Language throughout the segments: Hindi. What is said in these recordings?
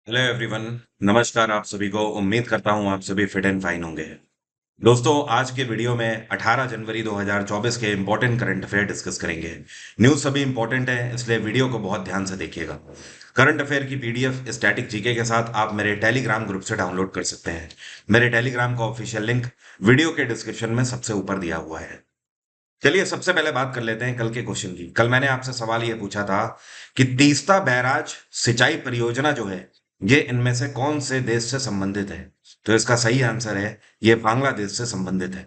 Hello everyone. नमस्कार आप सभी को। उम्मीद करता हूँ आप सभी फिट एंड फाइन होंगे। दोस्तों, आज के वीडियो में 18 जनवरी 2024 के इंपॉर्टेंट करंट अफेयर डिस्कस करेंगे। न्यूज़ सभी इंपॉर्टेंट है, इसलिए वीडियो को बहुत ध्यान से देखिएगा। करंट अफेयर की पीडीएफ स्टैटिक जीके के साथ आप मेरे टेलीग्राम ग्रुप से डाउनलोड कर सकते हैं। मेरे टेलीग्राम का ऑफिशियल लिंक वीडियो के डिस्क्रिप्शन में सबसे ऊपर दिया हुआ है। चलिए सबसे पहले बात कर लेते हैं कल के क्वेश्चन की। कल मैंने आपसे सवाल ये पूछा था कि तीस्ता बैराज सिंचाई परियोजना जो है, ये इनमें से कौन से देश से संबंधित है। तो इसका सही आंसर है ये बांग्लादेश से संबंधित है।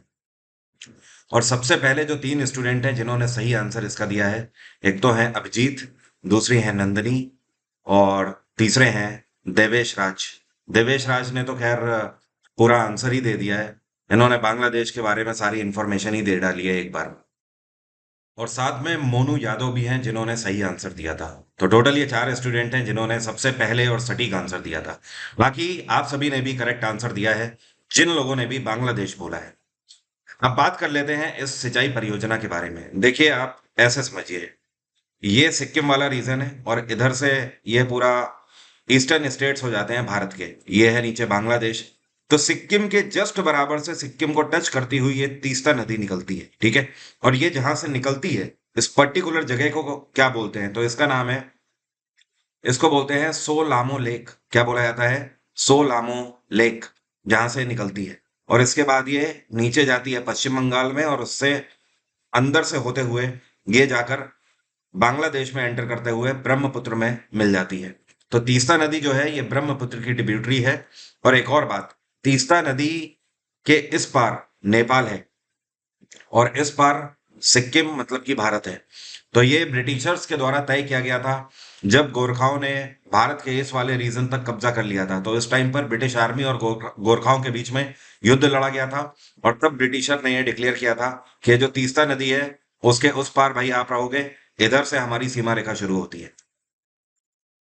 और सबसे पहले जो तीन स्टूडेंट हैं जिन्होंने सही आंसर इसका दिया है, एक तो है अभिजीत, दूसरी है नंदनी और तीसरे हैं देवेश राज। देवेश राज ने तो खैर पूरा आंसर ही दे दिया है। इन्होंने बांग्लादेश के बारे में सारी इंफॉर्मेशन ही दे डाली है एक बार। और साथ में मोनू यादव भी हैं जिन्होंने सही आंसर दिया था। तो टोटल ये चार स्टूडेंट हैं जिन्होंने सबसे पहले और सटीक आंसर दिया था। बाकी आप सभी ने भी करेक्ट आंसर दिया है, जिन लोगों ने भी बांग्लादेश बोला है। अब बात कर लेते हैं इस सिंचाई परियोजना के बारे में। देखिए, आप ऐसे समझिए, ये सिक्किम वाला रीजन है और इधर से ये पूरा ईस्टर्न स्टेट्स हो जाते हैं भारत के। ये है नीचे बांग्लादेश। तो सिक्किम के जस्ट बराबर से सिक्किम को टच करती हुई ये तीस्ता नदी निकलती है, ठीक है। और ये जहां से निकलती है, इस पर्टिकुलर जगह को क्या बोलते हैं, तो इसका नाम है, इसको बोलते हैं सोलामो लेक। क्या बोला जाता है? सोलामो लेक, जहां से निकलती है। और इसके बाद ये नीचे जाती है पश्चिम बंगाल में, और उससे अंदर से होते हुए ये जाकर बांग्लादेश में एंटर करते हुए ब्रह्मपुत्र में मिल जाती है। तो तीस्ता नदी जो है ये ब्रह्मपुत्र की ट्रिब्यूटरी है। और एक और बात, तीस्ता नदी के इस पार नेपाल है और इस पार सिक्किम मतलब कि भारत है। तो ये ब्रिटिशर्स के द्वारा तय किया गया था जब गोरखाओं ने भारत के इस वाले रीजन तक कब्जा कर लिया था। तो इस टाइम पर ब्रिटिश आर्मी और गोरखाओं के बीच में युद्ध लड़ा गया था। और तब ब्रिटिशर ने यह डिक्लेयर किया था कि जो तीस्ता नदी है उसके उस पार भाई आप रहोगे, इधर से हमारी सीमा रेखा शुरू होती है।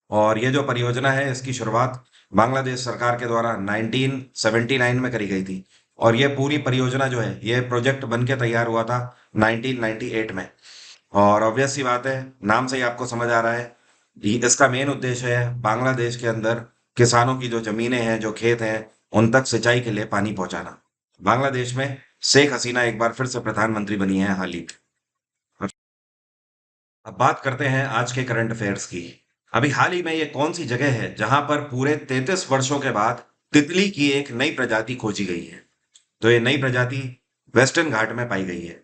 और ये जो परियोजना है इसकी शुरुआत बांग्लादेश सरकार के द्वारा 1979 में करी गई थी। और ये पूरी परियोजना जो है ये प्रोजेक्ट बन के तैयार हुआ था 1998 में। और ऑब्वियस सी बात है, नाम से ही आपको समझ आ रहा है, इसका मेन उद्देश्य है बांग्लादेश के अंदर किसानों की जो जमीनें हैं, जो खेत हैं, उन तक सिंचाई के लिए पानी पहुंचाना। बांग्लादेश में शेख हसीना एक बार फिर से प्रधानमंत्री बनी है हाल ही में। अब बात करते हैं आज के करंट अफेयर्स की। अभी हाल ही में ये कौन सी जगह है जहां पर पूरे 33 वर्षों के बाद तितली की एक नई प्रजाति खोजी गई है। तो ये नई प्रजाति वेस्टर्न घाट में पाई गई है।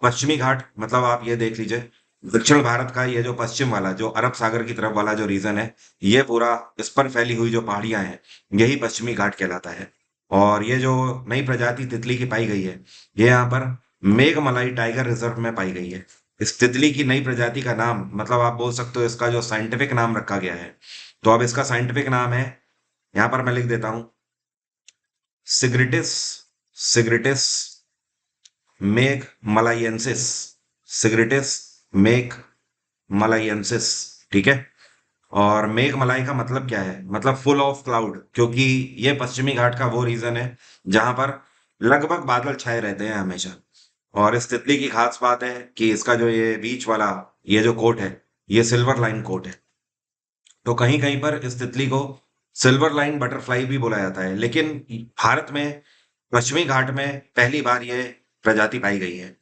पश्चिमी घाट मतलब आप ये देख लीजिए, दक्षिण भारत का ये जो पश्चिम वाला, जो अरब सागर की तरफ वाला जो रीजन है, ये पूरा इस पर फैली हुई जो पहाड़ियां हैं, यही पश्चिमी घाट कहलाता है। और ये जो नई प्रजाति तितली की पाई गई है, ये यहाँ पर मेघमलाई टाइगर रिजर्व में पाई गई है। इस तितली की नई प्रजाति का नाम मतलब आप बोल सकते हो इसका जो साइंटिफिक नाम रखा गया है, तो अब इसका साइंटिफिक नाम है, यहाँ पर मैं लिख देता हूं, सिग्रिटिस, सिग्रिटिस मेघ मलाइएंसिस, सिग्रिटिस मेघ मलाइएंसिस, ठीक है। और मेघ मलाई का मतलब क्या है? मतलब फुल ऑफ क्लाउड, क्योंकि ये पश्चिमी घाट का वो रीजन है जहां पर लगभग बादल छाए रहते हैं हमेशा। और इस तितली की खास बात है कि इसका जो ये बीच वाला ये जो कोट है, ये सिल्वर लाइन कोट है। तो कहीं कहीं पर इस तितली को सिल्वर लाइन बटरफ्लाई भी बोला जाता है। लेकिन भारत में पश्चिमी घाट में पहली बार ये प्रजाति पाई गई है।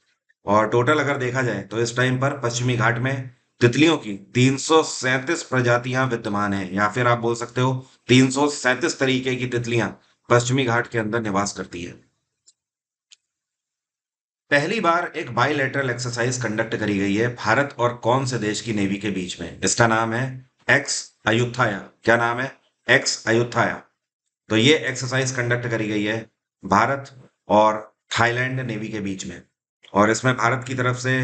और टोटल अगर देखा जाए तो इस टाइम पर पश्चिमी घाट में तितलियों की 337 प्रजातियां विद्यमान हैं, या फिर आप बोल सकते हो 337 तरीके की तितलियां पश्चिमी घाट के अंदर निवास करती है। पहली बार एक बायलैटरल एक्सरसाइज कंडक्ट करी गई है भारत और कौन से देश की नेवी के बीच में? इसका नाम है एक्स अयुत्थाया। क्या नाम है? एक्स अयुत्थाया। तो ये एक्सरसाइज कंडक्ट करी गई है भारत और थाईलैंड नेवी के बीच में। और इसमें भारत की तरफ से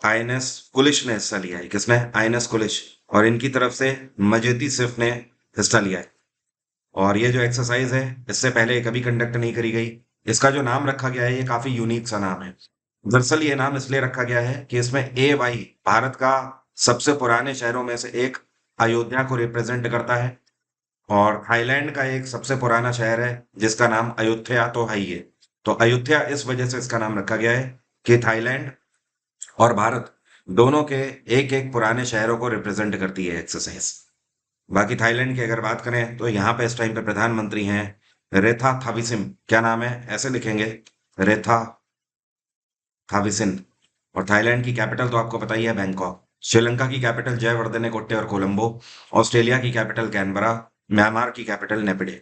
आईएनएस कुलिश ने हिस्सा लिया है। किसने? आईएनएस कुलिश। और इनकी तरफ से मजेती सिर्फ ने हिस्सा लिया है। और ये जो एक्सरसाइज है इससे पहले कभी कंडक्ट नहीं करी गई। इसका जो नाम रखा गया है ये काफी यूनिक सा नाम है। दरअसल ये नाम इसलिए रखा गया है कि इसमें ए वाई भारत का सबसे पुराने शहरों में से एक अयोध्या को रिप्रेजेंट करता है। और थाईलैंड का एक सबसे पुराना शहर है जिसका नाम अयोध्या तो है ही है। तो अयोध्या इस वजह से इसका नाम रखा गया है कि थाईलैंड और भारत दोनों के एक एक पुराने शहरों को रिप्रेजेंट करती है एक्सरसाइज। बाकी थाईलैंड की अगर बात करें तो यहाँ पे इस टाइम पे प्रधानमंत्री हैं रेथा थाविसिम। क्या नाम है, ऐसे लिखेंगे, रेथा थाविसिन। और थाईलैंड की कैपिटल तो आपको पता ही है, बैंकॉक। श्रीलंका की कैपिटल जयवर्धने कोट्टे और कोलंबो। ऑस्ट्रेलिया की कैपिटल कैनबरा। म्यांमार की कैपिटल नेपिडे।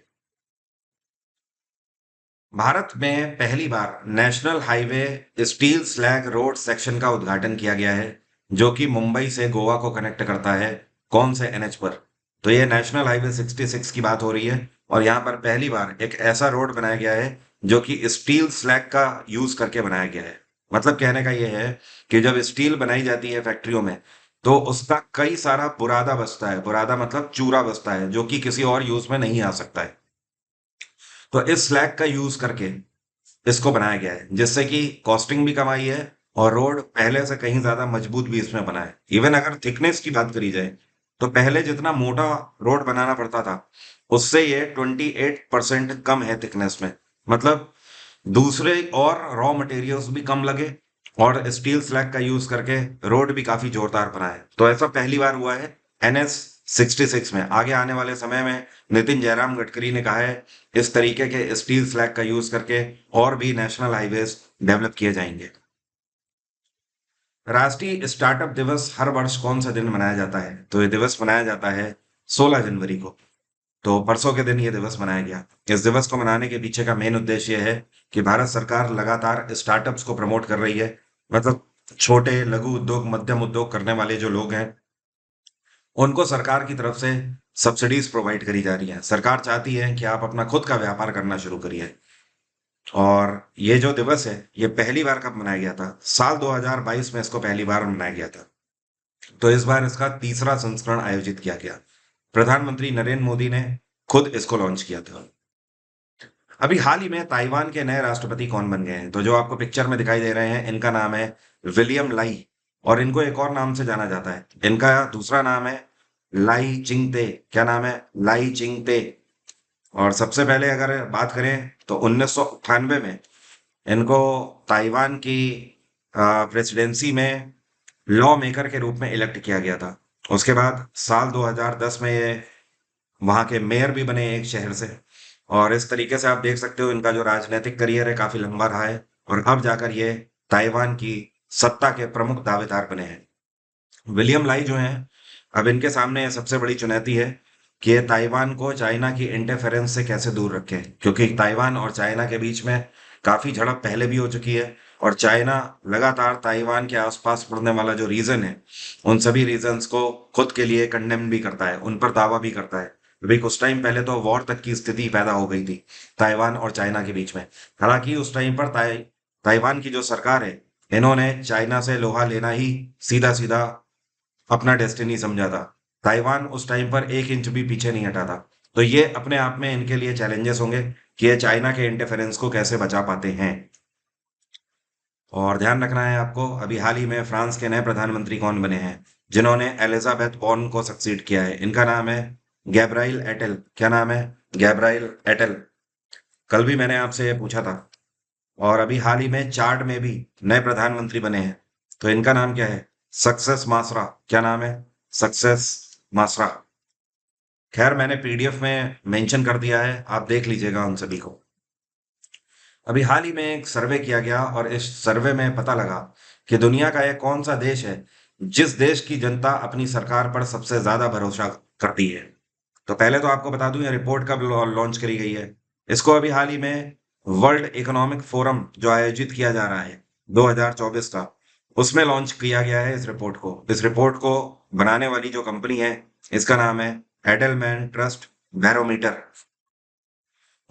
भारत में पहली बार national highway steel slag road section का उद्घाटन किया गया है, जो कि मुंबई से गोवा को कनेक्ट करता है। कौन से एनएच पर? तो ये नेशनल हाईवे 66 की बात हो रही है, और यहाँ पर पहली बार एक ऐसा रोड बनाया गया है जो कि स्टील स्लैग का यूज करके बनाया गया है। मतलब कहने का ये है कि जब स्टील बनाई जाती है फैक्ट्रियों में, तो उसका कई सारा बुरादा बचता है। बुरादा मतलब चूरा बचता है, जो कि किसी और यूज में नहीं आ सकता है। तो इस स्लैग का यूज करके इसको बनाया गया है, जिससे कि कॉस्टिंग भी कम आई है और रोड पहले से कहीं ज्यादा मजबूत भी इसमें बना है। इवन अगर थिकनेस की बात करी जाए, तो पहले जितना मोटा रोड बनाना पड़ता था, उससे ये 28% कम है थिकनेस में। मतलब दूसरे और रॉ मटेरियल्स भी कम लगे, और स्टील स्लैग का यूज करके रोड भी काफी जोरदार बना है। तो ऐसा पहली बार हुआ है NS 66 में। आगे आने वाले समय में नितिन जयराम गडकरी ने कहा है इस तरीके के स्टील स्लैग का यूज करके और भी नेशनल हाईवेज डेवलप किए जाएंगे। राष्ट्रीय स्टार्टअप दिवस हर वर्ष कौन सा दिन मनाया जाता है? तो ये दिवस मनाया जाता है 16 जनवरी को। तो परसों के दिन ये दिवस मनाया गया। इस दिवस को मनाने के पीछे का मेन उद्देश्य यह है कि भारत सरकार लगातार स्टार्टअप्स को प्रमोट कर रही है। मतलब छोटे लघु उद्योग, मध्यम उद्योग करने वाले जो लोग हैं, उनको सरकार की तरफ से सब्सिडीज प्रोवाइड करी जा रही है। सरकार चाहती है कि आप अपना खुद का व्यापार करना शुरू करिए। और ये जो दिवस है, ये पहली बार कब मनाया गया था? साल 2022 में इसको पहली बार मनाया गया था। तो इस बार इसका तीसरा संस्करण आयोजित किया गया। प्रधानमंत्री नरेंद्र मोदी ने खुद इसको लॉन्च किया था। अभी हाल ही में ताइवान के नए राष्ट्रपति कौन बन गए हैं? तो जो आपको पिक्चर में दिखाई दे रहे हैं, इनका नाम है विलियम लाई। और इनको एक और नाम से जाना जाता है। इनका दूसरा नाम है लाई चिंगते। क्या नाम है? लाई चिंगते। और सबसे पहले अगर बात करें तो 1998 में इनको ताइवान की प्रेसिडेंसी में लॉ मेकर के रूप में इलेक्ट किया गया था। उसके बाद साल 2010 में ये वहां के मेयर भी बने एक शहर से। और इस तरीके से आप देख सकते हो इनका जो राजनीतिक करियर है काफी लंबा रहा है, और अब जाकर ये ताइवान की सत्ता के प्रमुख दावेदार बने हैं। विलियम लाई जो हैं, अब इनके सामने सबसे बड़ी चुनौती है कि ये ताइवान को चाइना की इंटरफेरेंस से कैसे दूर रखें, क्योंकि ताइवान और चाइना के बीच में काफी झड़प पहले भी हो चुकी है। और चाइना लगातार ताइवान के आसपास पड़ने वाला जो रीजन है, उन सभी रीजन्स को खुद के लिए कंडेम भी करता है, उन पर दावा भी करता है। अभी कुछ टाइम पहले तो वॉर तक की स्थिति पैदा हो गई थी ताइवान और चाइना के बीच में। हालांकि उस टाइम पर ताइवान की जो सरकार है, इन्होंने चाइना से लोहा लेना ही सीधा सीधा अपना डेस्टिनी समझा था। ताइवान उस टाइम पर 1 इंच भी पीछे नहीं हटा था। तो ये अपने आप में इनके लिए चैलेंजेस होंगे कि ये चाइना के इंटरफेरेंस को कैसे बचा पाते हैं। और ध्यान रखना है आपको, अभी हाल ही में फ्रांस के नए प्रधानमंत्री कौन बने हैं, जिन्होंने एलिजाबेथ बॉर्न को सक्सीड किया है? इनका नाम है गैब्राइल एटेल। क्या नाम है? गैब्राइल एटेल। कल भी मैंने आपसे ये पूछा था। और अभी हाल ही में चाड में भी नए प्रधानमंत्री बने हैं। तो इनका नाम क्या है? सक्सेस मासरा। क्या नाम है? सक्सेस मासरा। खैर, मैंने पीडीएफ में मेंशन कर दिया है, आप देख लीजिएगा उन सभी को। अभी हाल ही में एक सर्वे किया गया, और इस सर्वे में पता लगा कि दुनिया का एक कौन सा देश है जिस देश की जनता अपनी सरकार पर सबसे ज्यादा भरोसा करती है। तो पहले तो आपको बता दूं, ये रिपोर्ट कब लॉन्च करी गई है। इसको अभी हाल ही में वर्ल्ड इकोनॉमिक फोरम जो आयोजित किया जा रहा है 2024 का, उसमें लॉन्च किया गया है इस रिपोर्ट को। इस रिपोर्ट को बनाने वाली जो कंपनी है, इसका नाम है एडलमैन ट्रस्ट बैरोमीटर।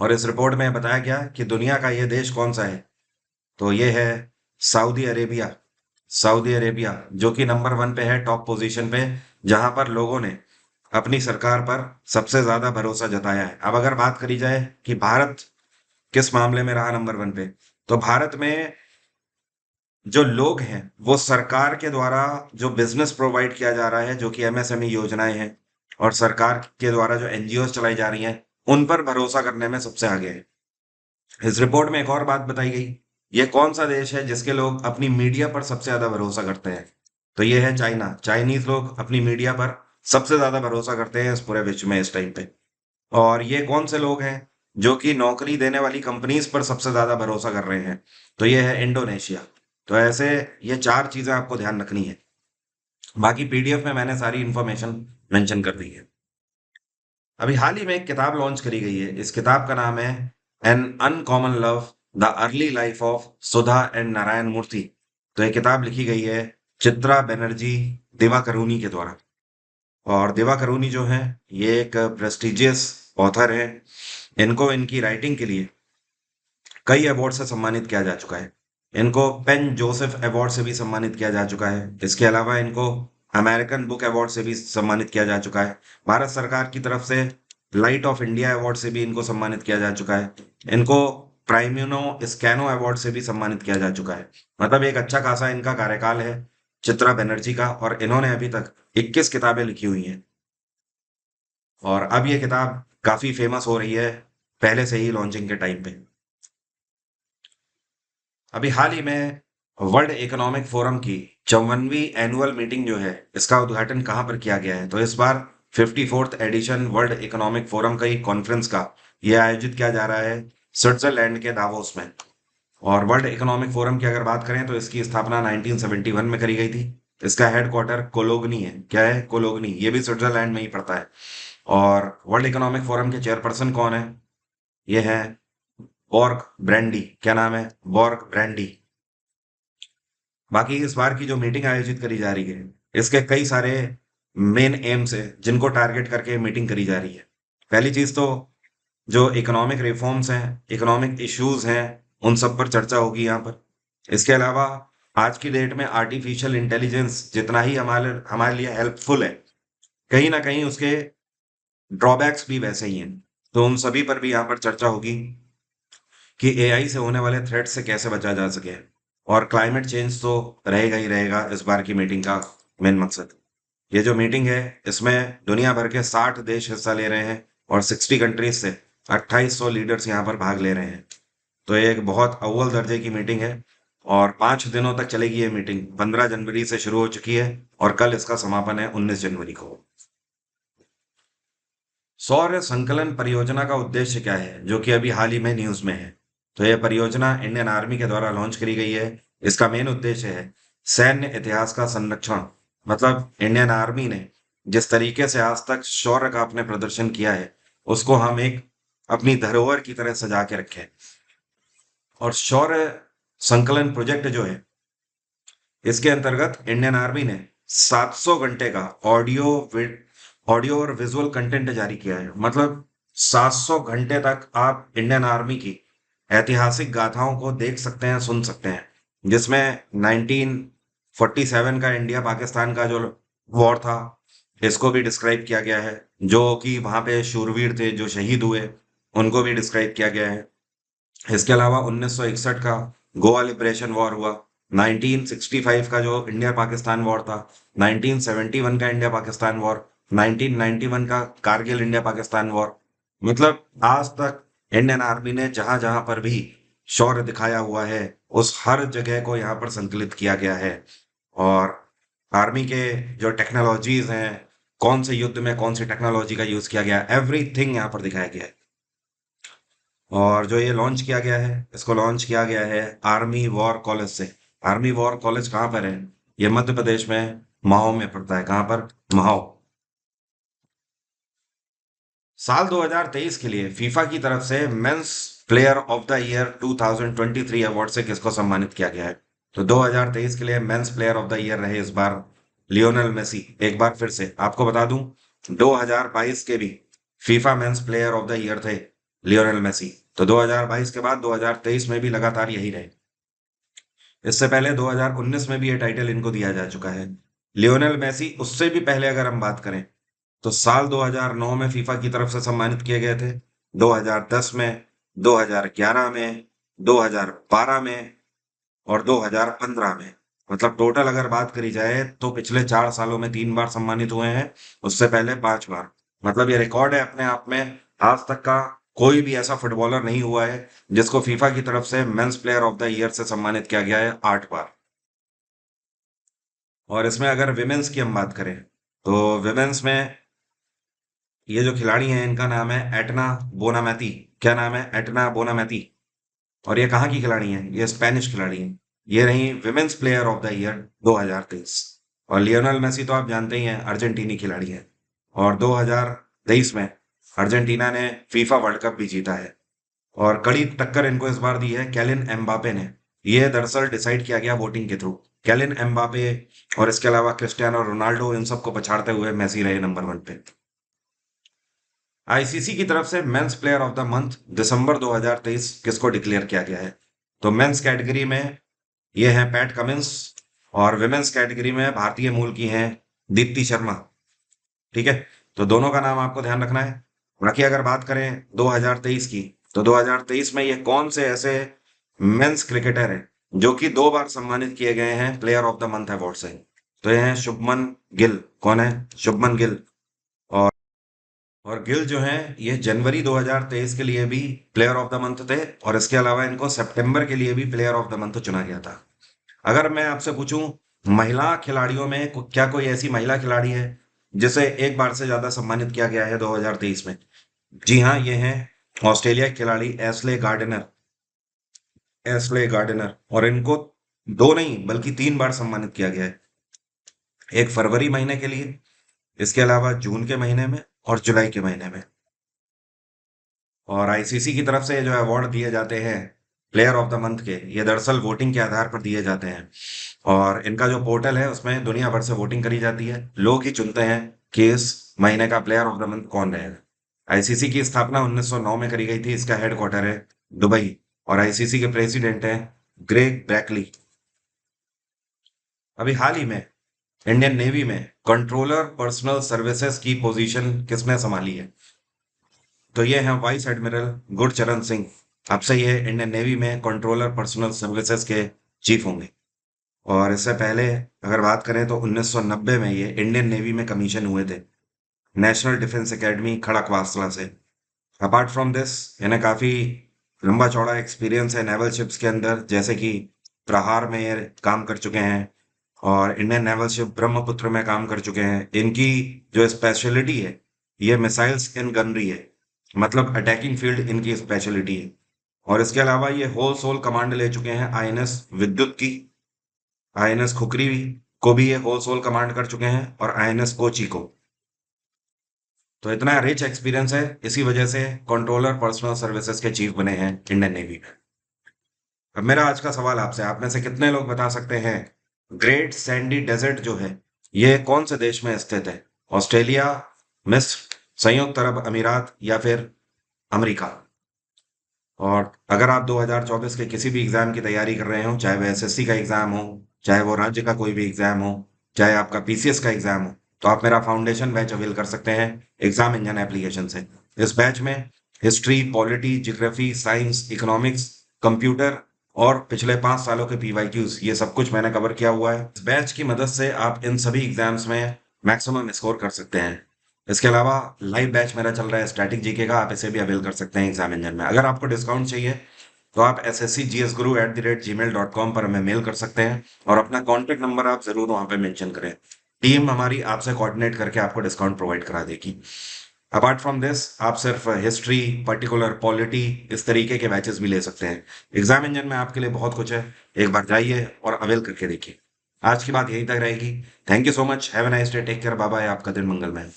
और इस रिपोर्ट में बताया गया कि दुनिया का ये देश कौन सा है। तो ये है सऊदी अरेबिया। सऊदी अरेबिया जो कि नंबर 1 पे है, टॉप पोजीशन पे, जहां पर लोगों ने अपनी सरकार पर सबसे ज्यादा भरोसा जताया है। अब अगर बात करी जाए कि भारत किस मामले में रहा नंबर 1 पे, तो भारत में जो लोग हैं वो सरकार के द्वारा जो बिजनेस प्रोवाइड किया जा रहा है, जो कि एमएसएमई योजनाएं हैं, और सरकार के द्वारा जो एनजीओ चलाई जा रही हैं, उन पर भरोसा करने में सबसे आगे है। इस रिपोर्ट में एक और बात बताई गई, ये कौन सा देश है जिसके लोग अपनी मीडिया पर सबसे ज्यादा भरोसा करते हैं? तो ये है चाइना। चाइनीज लोग अपनी मीडिया पर सबसे ज्यादा भरोसा करते हैं इस पूरे विश्व में इस टाइम पे। और ये कौन से लोग हैं जो कि नौकरी देने वाली कंपनीज पर सबसे ज्यादा भरोसा कर रहे हैं? तो ये है इंडोनेशिया। तो ऐसे ये चार चीजें आपको ध्यान रखनी है। बाकी पीडीएफ में मैंने सारी इंफॉर्मेशन मेंशन कर दी है। अभी हाल ही में एक किताब लॉन्च करी गई है। इस किताब का नाम है an uncommon love, the early life of Sudha and Narayana Murthy. तो ये किताब लिखी गई है चित्रा बनर्जी दिवाकरुणी के द्वारा। और दिवाकरुणी जो है ये एक प्रेस्टिजियस ऑथर है। इनको इनकी राइटिंग के लिए कई अवार्ड से सम्मानित किया जा चुका है। इनको पेन जोसेफ अवार्ड से भी सम्मानित किया जा चुका है। इसके अलावा इनको अमेरिकन बुक अवार्ड से भी सम्मानित किया जा चुका है। भारत सरकार की तरफ से लाइट ऑफ इंडिया अवार्ड से भी इनको सम्मानित किया जा चुका है। इनको प्राइम्यूनो स्कैनो अवार्ड से भी सम्मानित किया जा चुका है। मतलब एक अच्छा खासा इनका कार्यकाल है चित्रा बनर्जी का। और इन्होंने अभी तक 21 किताबें लिखी हुई हैं। और अब ये किताब काफी फेमस हो रही है पहले से ही लॉन्चिंग के टाइम पे। अभी हाल ही में वर्ल्ड इकोनॉमिक फोरम की 54वीं एनुअल मीटिंग जो है इसका उद्घाटन कहाँ पर किया गया है? तो इस बार 54th edition World Economic Forum का ही कॉन्फ्रेंस का ये आयोजित किया जा रहा है स्विट्जरलैंड के दावोस में। और वर्ल्ड इकोनॉमिक फोरम की अगर बात करें तो इसकी स्थापना 1971 में करी गई थी। इसका हेडक्वार्टर कोलोगनी है। क्या है? कोलोगनी। ये भी स्विट्जरलैंड में ही पड़ता है। और वर्ल्ड इकोनॉमिक फोरम के चेयरपर्सन कौन है? ये है बॉर्ग ब्रैंडी। क्या नाम है? Borge Brende. बाकी इस बार की जो मीटिंग आयोजित करी जा रही है इसके कई सारे मेन एम्स है जिनको टारगेट करके मीटिंग करी जा रही है। पहली चीज तो जो इकोनॉमिक रिफॉर्म्स हैं, इकोनॉमिक इश्यूज हैं, उन सब पर चर्चा होगी यहाँ पर। इसके अलावा आज की डेट में आर्टिफिशियल इंटेलिजेंस जितना ही हमारे हमारे लिए हेल्पफुल है, कहीं ना कहीं उसके ड्रॉबैक्स भी वैसे ही हैं। तो उन सभी पर भी यहाँ पर चर्चा होगी कि एआई से होने वाले थ्रेट से कैसे बचा जा सके। और क्लाइमेट चेंज तो रहेगा ही रहेगा इस बार की मीटिंग का मेन मकसद। ये जो मीटिंग है इसमें दुनिया भर के 60 देश हिस्सा ले रहे हैं और 60 कंट्रीज से 2800 लीडर्स यहाँ पर भाग ले रहे हैं। तो ये एक बहुत अव्वल दर्जे की मीटिंग है। और 5 दिनों तक चलेगी ये मीटिंग। 15 जनवरी से शुरू हो चुकी है और कल इसका समापन है 19 जनवरी को। सौर संकलन परियोजना का उद्देश्य क्या है जो कि अभी हाल ही में न्यूज में है? तो यह परियोजना इंडियन आर्मी के द्वारा लॉन्च करी गई है। इसका मेन उद्देश्य है सैन्य इतिहास का संरक्षण। मतलब इंडियन आर्मी ने जिस तरीके से आज तक शौर्य का अपने प्रदर्शन किया है उसको हम एक अपनी धरोहर की तरह सजा के रखें। और शौर्य संकलन प्रोजेक्ट जो है इसके अंतर्गत इंडियन आर्मी ने 700 घंटे का ऑडियो और विजुअल कंटेंट जारी किया है। मतलब 700 घंटे तक आप इंडियन आर्मी की ऐतिहासिक गाथाओं को देख सकते हैं, सुन सकते हैं। जिसमें 1947 का इंडिया पाकिस्तान का जो वॉर था इसको भी डिस्क्राइब किया गया है। जो कि वहां पे शूरवीर थे जो शहीद हुए उनको भी डिस्क्राइब किया गया है। इसके अलावा 1961 का गोवा लिबरेशन वॉर हुआ। 1965 का जो इंडिया पाकिस्तान वॉर था। 1971 का इंडिया पाकिस्तान वॉर। 1991 का कारगिल इंडिया पाकिस्तान वॉर। मतलब आज तक इंडियन आर्मी ने जहां जहां पर भी शौर्य दिखाया हुआ है उस हर जगह को यहाँ पर संकलित किया गया है। और आर्मी के जो टेक्नोलॉजीज हैं, कौन से युद्ध में कौन सी टेक्नोलॉजी का यूज किया गया, एवरीथिंग यहाँ पर दिखाया गया है। और जो ये लॉन्च किया गया है इसको लॉन्च किया गया है आर्मी वॉर कॉलेज से। आर्मी वॉर कॉलेज कहाँ पर है? ये मध्य प्रदेश में माहो में पड़ता है। कहाँ पर? माहो। साल 2023 के लिए फीफा की तरफ से men's player of the year 2023 award से किसको सम्मानित किया गया है? तो 2023 के लिए mains player of the year रहे इस बार लियोनेल मेसी। एक बार फिर से आपको बता दूं 2022 के भी FIFA mains player of the year थे लियोनेल मेसी। तो 2022 के बाद 2023 में भी लगातार यही रहे। इससे पहले 2019 में भी ये टाइटल इनको दिया जा चुका है। लियोनेल मेसी उससे भी पहले अगर हम बात करें तो साल 2009 में फीफा की तरफ से सम्मानित किए गए थे। 2010 में, 2011 में, 2012 में और 2015 में। मतलब टोटल अगर बात करी जाए तो पिछले 4 सालों में 3 बार सम्मानित हुए हैं। उससे पहले 5 बार। मतलब ये रिकॉर्ड है अपने आप में। आज तक का कोई भी ऐसा फुटबॉलर नहीं हुआ है जिसको फीफा की तरफ से men's player of the year से सम्मानित किया गया है 8 बार। और इसमें अगर विमेंस की हम बात करें तो विमेंस में ये जो खिलाड़ी हैं इनका नाम है एटना बोनामैती। क्या नाम है? एटना बोनामैती। और ये कहाँ की खिलाड़ी हैं? ये स्पेनिश खिलाड़ी हैं। ये रही women's player of the year 2023। और लियोनेल मेसी तो आप जानते ही हैं, अर्जेंटीनी खिलाड़ी है। और 2023 में अर्जेंटीना ने फीफा वर्ल्ड कप भी जीता है। और कड़ी टक्कर इनको इस बार दी है कैलिन एम्बापे ने। ये दरअसल डिसाइड किया गया वोटिंग के थ्रू। कैलिन एम्बापे और इसके अलावा क्रिस्टियानो रोनाल्डो, इन सबको पछाड़ते हुए मेसी रहे नंबर 1 पे। आईसीसी की तरफ से men's player of the month December 2023 किसको डिक्लेयर किया गया है? तो मेंस कैटेगरी में ये है पैट कमिंस। और विमेंस कैटेगरी में भारतीय मूल की हैं दीप्ति शर्मा। ठीक है, तो दोनों का नाम आपको ध्यान रखना है। बाकी अगर बात करें 2023 की, तो 2023 में ये कौन से ऐसे मेंस क्रिकेटर हैं जो कि 2 बार सम्मानित किए गए हैं player of the month award से? तो ये हैं शुभमन गिल। कौन है? शुभमन गिल। और और गिल जो हैं ये जनवरी 2023 के लिए भी प्लेयर ऑफ द मंथ थे, और इसके अलावा इनको सितंबर के लिए भी प्लेयर ऑफ द मंथ चुना गया था। अगर मैं आपसे पूछूं महिला खिलाड़ियों में क्या कोई ऐसी महिला खिलाड़ी है जिसे एक बार से ज्यादा सम्मानित किया गया है 2023 में? जी हाँ, ये हैं ऑस्ट्रेलिया के खिलाड़ी एस्ले गार्डनर। Astley gardener. और इनको 2 नहीं बल्कि 3 बार सम्मानित किया गया है। एक फरवरी महीने के लिए, इसके अलावा जून के महीने में और जुलाई के महीने में। और आईसीसी की तरफ से ये जो अवार्ड दिए जाते हैं प्लेयर ऑफ द मंथ के, ये दरअसल वोटिंग के आधार पर दिए जाते हैं। और इनका जो पोर्टल है उसमें दुनिया भर से वोटिंग करी जाती है। लोग ही चुनते हैं कि इस महीने का प्लेयर ऑफ द मंथ कौन रहेगा। आईसीसी की स्थापना 1909 में करी गई थी। इसका हेडक्वार्टर है दुबई। और आईसीसी के प्रेसिडेंट हैं ग्रेग ब्रैकली। अभी हाल ही में इंडियन नेवी में कंट्रोलर पर्सनल सर्विसेज की पोजीशन किसने संभाली है? तो ये हैं वाइस एडमिरल गुरचरण सिंह। अब से ये इंडियन नेवी में कंट्रोलर पर्सनल सर्विसेज के चीफ होंगे। और इससे पहले अगर बात करें तो 1990 में ये इंडियन नेवी में कमीशन हुए थे, नेशनल डिफेंस एकेडमी खड़कवासला से। अपार्ट फ्रॉम दिस इन्हें काफ़ी लंबा चौड़ा एक्सपीरियंस है नेवल शिप्स के अंदर, जैसे कि प्रहार में ये काम कर चुके हैं और इंडियन नेवल शिप ब्रह्मपुत्र में काम कर चुके हैं। इनकी जो स्पेशलिटी है ये मिसाइल्स इन गनरी है, मतलब अटैकिंग फील्ड इनकी स्पेशलिटी है। और इसके अलावा ये होल सोल कमांड ले चुके हैं आईएनएस विद्युत की, आईएनएस खुकरी को भी ये होल सोल कमांड कर चुके हैं, और आईएनएस कोची को। तो इतना रिच एक्सपीरियंस है, इसी वजह से कंट्रोलर पर्सनल सर्विसेज के चीफ बने हैं इंडियन नेवी में। अब मेरा आज का सवाल आपसे, आप में से कितने लोग बता सकते हैं ग्रेट सैंडी डेजर्ट जो है ये कौन से देश में स्थित है? ऑस्ट्रेलिया, मिस्र, संयुक्त अरब अमीरात या फिर अमेरिका? और अगर आप 2024 के किसी भी एग्जाम की तैयारी कर रहे हो, चाहे वह एसएससी का एग्जाम हो, चाहे वो राज्य का कोई भी एग्जाम हो, चाहे आपका पीसीएस का एग्जाम हो, तो आप मेरा फाउंडेशन बैच अवेल कर सकते हैं एग्जाम इंजन एप्लीकेशन से। इस बैच में history, polity, geography, science, economics, computer और पिछले 5 सालों के पीवाईक्यूज, ये सब कुछ मैंने कवर किया हुआ है। इस बैच की मदद से आप इन सभी एग्जाम्स में मैक्सिमम स्कोर कर सकते हैं। इसके अलावा लाइव बैच मेरा चल रहा है स्टैटिक जीके का, आप इसे भी अवेल कर सकते हैं एग्जाम इंजन में। अगर आपको डिस्काउंट चाहिए तो आप sscgsguru@gmail.com पर हमें मेल कर सकते हैं, और अपना कॉन्टेक्ट नंबर आप जरूर वहां पे मेंशन करें। टीम हमारी आपसे कोऑर्डिनेट करके आपको डिस्काउंट प्रोवाइड करा देगी। अपार्ट फ्रॉम दिस आप सिर्फ हिस्ट्री, पर्टिकुलर पॉलिटी, इस तरीके के बैचेस भी ले सकते हैं। एग्जाम इंजन में आपके लिए बहुत कुछ है, एक बार जाइए और अवेल करके देखिए। आज की बात यहीं तक रहेगी। Thank you so much, have a nice day, take care, bye bye, आपका दिन मंगलमय।